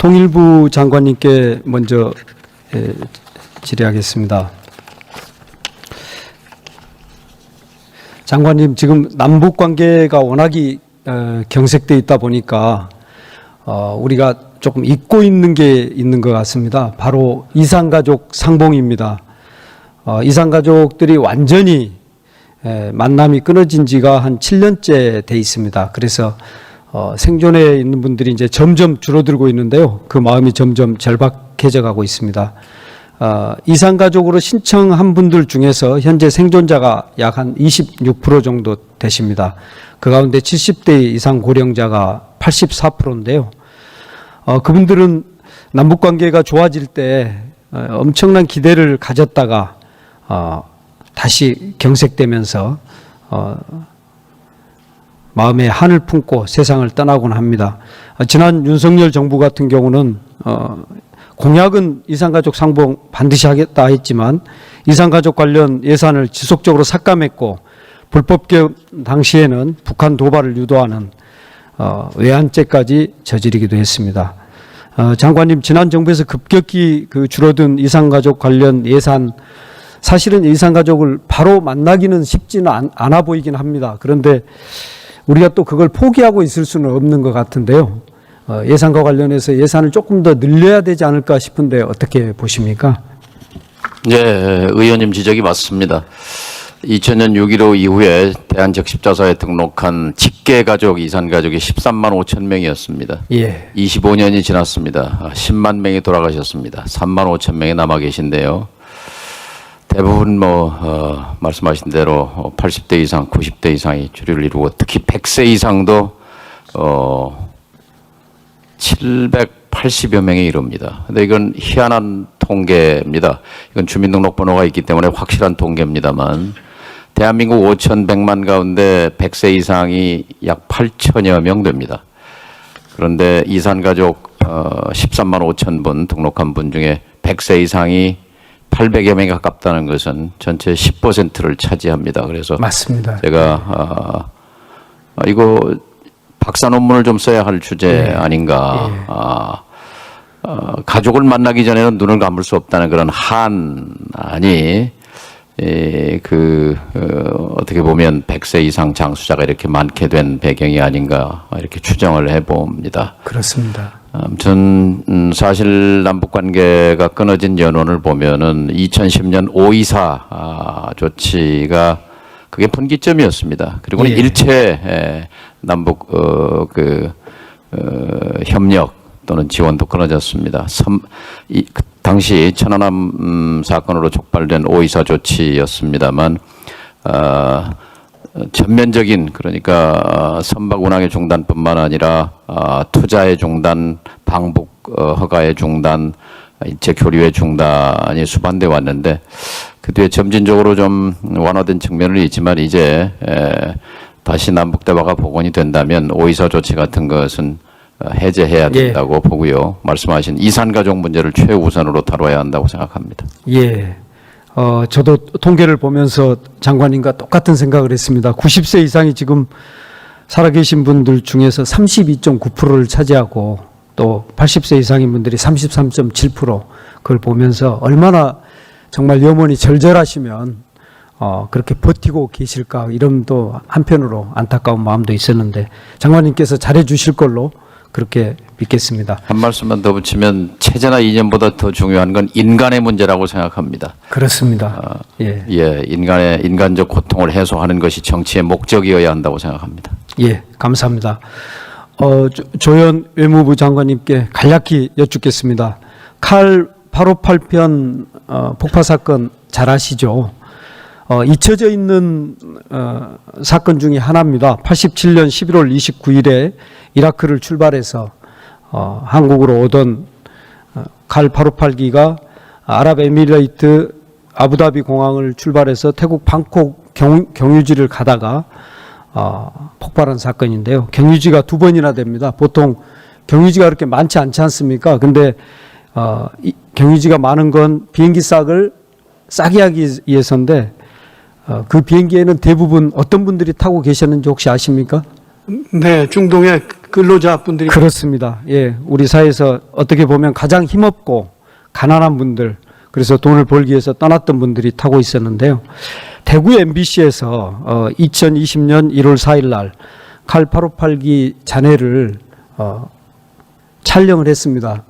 통일부 장관님께 먼저 질의하겠습니다. 장관님, 지금 남북 관계가 워낙이 경색돼 있다 보니까 우리가 조금 잊고 있는 게 있는 것 같습니다. 바로 이산가족 상봉입니다. 이산가족들이 완전히 만남이 끊어진 지가 한 7년째 돼 있습니다. 그래서 생존해 있는 분들이 이제 점점 줄어들고 있는데요. 그 마음이 점점 절박해져 가고 있습니다. 이산가족으로 신청한 분들 중에서 현재 생존자가 약 한 26% 정도 되십니다. 그 가운데 70대 이상 고령자가 84%인데요. 그분들은 남북관계가 좋아질 때 엄청난 기대를 가졌다가 다시 경색되면서 마음에 한을 품고 세상을 떠나곤 합니다. 지난 윤석열 정부 같은 경우는 공약은 이산가족 상봉 반드시 하겠다 했지만 이산가족 관련 예산을 지속적으로 삭감했고 불법개혁 당시에는 북한 도발을 유도하는 외환죄까지 저지르기도 했습니다. 장관님, 지난 정부에서 급격히 줄어든 이산가족 관련 예산, 사실은 이산가족을 바로 만나기는 쉽지는 않아 보이긴 합니다. 그런데 우리가 또 그걸 포기하고 있을 수는 없는 것 같은데요. 예산과 관련해서 예산을 조금 더 늘려야 되지 않을까 싶은데 어떻게 보십니까? 네, 의원님 지적이 맞습니다. 2000년 6.15 이후에 대한적십자사에 등록한 직계가족, 이산가족이 13만 5천 명이었습니다. 예. 25년이 지났습니다. 10만 명이 돌아가셨습니다. 3만 5천 명이 남아 계신데요. 대부분 말씀하신 대로 80대 이상, 90대 이상이 주류를 이루고 특히 100세 이상도 780여 명에 이릅니다. 근데 이건 희한한 통계입니다. 이건 주민등록번호가 있기 때문에 확실한 통계입니다만 대한민국 5,100만 가운데 100세 이상이 약 8천여 명 됩니다. 그런데 이산가족 13만 5천 분 등록한 분 중에 100세 이상이 800여 명에 가깝다는 것은 전체 10%를 차지합니다. 그래서 맞습니다. 제가 이거 박사 논문을 좀 써야 할 주제 아닌가. 가족을 만나기 전에는 눈을 감을 수 없다는 그런 한안이 어떻게 보면 100세 이상 장수자가 이렇게 많게 된 배경이 아닌가 이렇게 추정을 해봅니다. 그렇습니다. 아무튼 사실 남북관계가 끊어진 연원을 보면은 2010년 5.24 조치가 그게 분기점이었습니다. 그리고는 일체 남북 협력 또는 지원도 끊어졌습니다. 당시 천안함 사건으로 촉발된 5.24 조치였습니다만 전면적인 그러니까 선박 운항의 중단뿐만 아니라 투자의 중단, 방북 허가의 중단, 일체 교류의 중단이 수반돼 왔는데 그 뒤에 점진적으로 좀 완화된 측면은 있지만 이제 다시 남북 대화가 복원이 된다면 5.24 조치 같은 것은 해제해야 된다고 보고요. 말씀하신 이산가족 문제를 최우선으로 다뤄야 한다고 생각합니다. 예. 저도 통계를 보면서 장관님과 똑같은 생각을 했습니다. 90세 이상이 지금 살아계신 분들 중에서 32.9%를 차지하고 또 80세 이상인 분들이 33.7% 그걸 보면서 얼마나 정말 염원이 절절하시면 그렇게 버티고 계실까 이런 또 한편으로 안타까운 마음도 있었는데 장관님께서 잘해 주실 걸로 그렇게 믿겠습니다. 한 말씀만 더 붙이면 체제나 이념보다 더 중요한 건 인간의 문제라고 생각합니다. 그렇습니다. 인간적 고통을 해소하는 것이 정치의 목적이어야 한다고 생각합니다. 예, 감사합니다. 조현 외무부 장관님께 간략히 여쭙겠습니다. 칼 858편 폭파 사건 잘 아시죠? 잊혀져 있는 사건 중에 하나입니다. 87년 11월 29일에 이라크를 출발해서 한국으로 오던 칼 858기가 아랍에미레이트 아부다비 공항을 출발해서 태국 방콕 경유지를 가다가 폭발한 사건인데요. 경유지가 2번이나 됩니다. 보통 경유지가 그렇게 많지 않지 않습니까? 근데 경유지가 많은 건 비행기 싹을 싸게 하기 위해서인데 그 비행기에는 대부분 어떤 분들이 타고 계셨는지 혹시 아십니까? 네, 중동의 근로자분들이 그렇습니다. 예, 우리 사회에서 어떻게 보면 가장 힘없고 가난한 분들, 그래서 돈을 벌기 위해서 떠났던 분들이 타고 있었는데요. 대구 MBC에서 2020년 1월 4일 날 칼 858기 잔해를 촬영을 했습니다.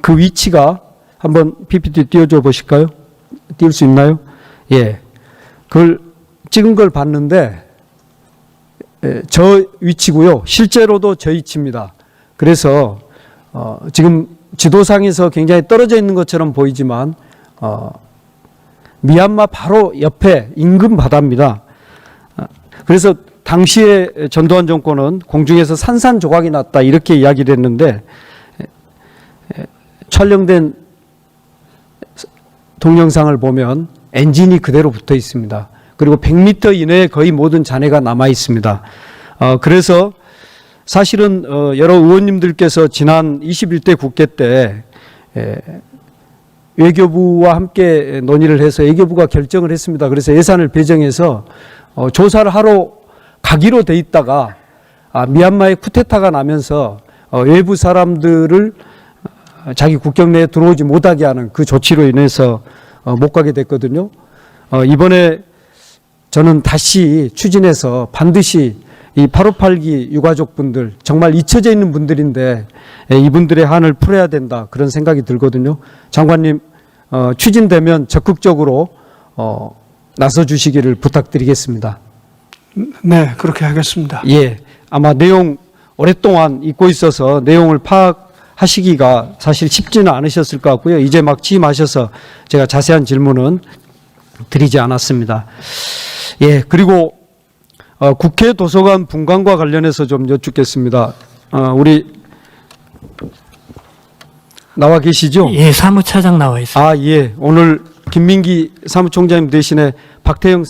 그 위치가 한번 PPT 띄워줘 보실까요? 띄울 수 있나요? 예, 그걸 찍은 걸 봤는데 저 위치고요. 실제로도 저 위치입니다. 그래서 지금 지도상에서 굉장히 떨어져 있는 것처럼 보이지만 미얀마 바로 옆에 인근 바다입니다. 그래서 당시에 전두환 정권은 공중에서 산산조각이 났다 이렇게 이야기를 했는데 촬영된 동영상을 보면 엔진이 그대로 붙어 있습니다. 그리고 100m 이내에 거의 모든 잔해가 남아 있습니다. 그래서 사실은 여러 의원님들께서 지난 21대 국회 때 외교부와 함께 논의를 해서 외교부가 결정을 했습니다. 그래서 예산을 배정해서 조사를 하러 가기로 돼 있다가 미얀마에 쿠데타가 나면서 외부 사람들을 자기 국경 내에 들어오지 못하게 하는 그 조치로 인해서 못 가게 됐거든요. 이번에 저는 다시 추진해서 반드시 이 858기 유가족분들 정말 잊혀져 있는 분들인데 이분들의 한을 풀어야 된다 그런 생각이 들거든요. 장관님 추진되면 적극적으로 나서 주시기를 부탁드리겠습니다. 네, 그렇게 하겠습니다. 예, 아마 내용 오랫동안 잊고 있어서 내용을 파악하시기가 사실 쉽지는 않으셨을 것 같고요. 이제 막 취임하셔서 제가 자세한 질문은 드리지 않았습니다. 예, 그리고 국회 도서관 분관과 관련해서 좀 여쭙겠습니다. 우리 나와 계시죠? 예, 사무차장 나와 있습니다. 아, 예. 오늘 김민기 사무총장님 대신에 박태영